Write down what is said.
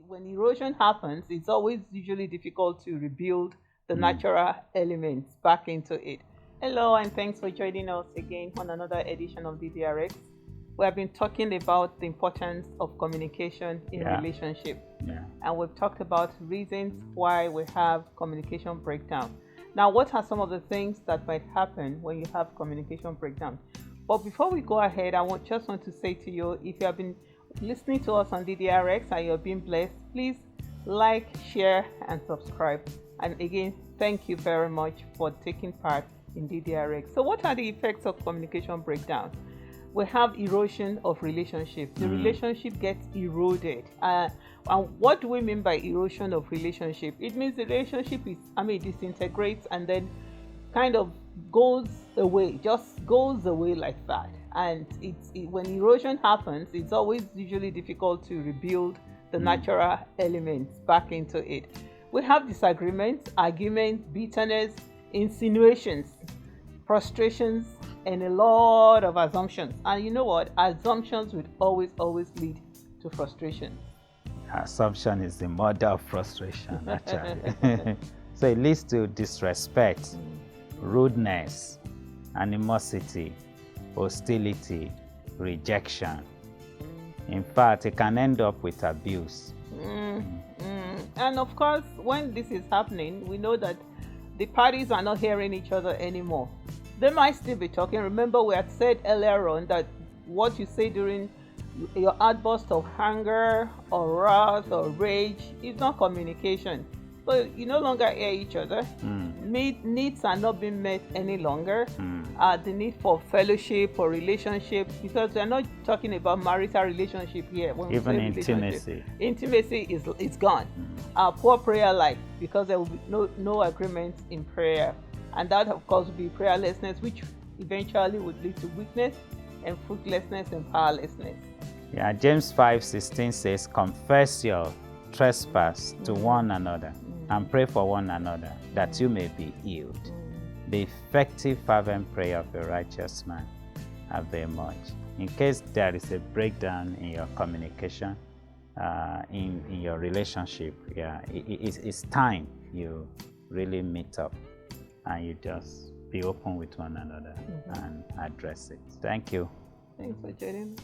when erosion happens, it's always usually difficult to rebuild the natural elements back into it. Hello, and thanks for joining us again on another edition of DDRx. We have been talking about the importance of communication in relationship. And we've talked about reasons why we have communication breakdown. Now, what are some of the things that might happen when you have communication breakdown? But before we go ahead, I just want to say to you, if you have been listening to us on DDRx and you're being blessed, please like, share, and subscribe. And again, thank you very much for taking part in DDRx. So what are the effects of communication breakdown? We have erosion of relationship. The relationship gets eroded. And what do we mean by erosion of relationship? It means the relationship disintegrates and then kind of goes away, just goes away like that. And when erosion happens, it's always usually difficult to rebuild the natural elements back into it. We have disagreements, arguments, bitterness, insinuations, frustrations, and a lot of assumptions. And you know what? Assumptions would always lead to frustration. Assumption is the mother of frustration, actually. So it leads to disrespect, rudeness, animosity, hostility, rejection. In fact, it can end up with abuse. And of course, when this is happening, we know that the parties are not hearing each other anymore. They might still be talking. Remember, we had said earlier on that what you say during your outburst of anger or wrath or rage is not communication. So you no longer hear each other. Needs are not being met any longer. The need for fellowship or relationship, because we're not talking about marital relationship here. When even intimacy. Intimacy is gone. Poor prayer life, because there will be no agreement in prayer. And that, of course, will be prayerlessness, which eventually would lead to weakness and fruitlessness and powerlessness. Yeah, James 5:16 says, confess your trespass to one another and pray for one another that you may be healed. The effective fervent prayer of a righteous man avail much. In case there is a breakdown in your communication, in your relationship, it's time you really meet up and you just be open with one another and address it. Thank you. Thanks for joining.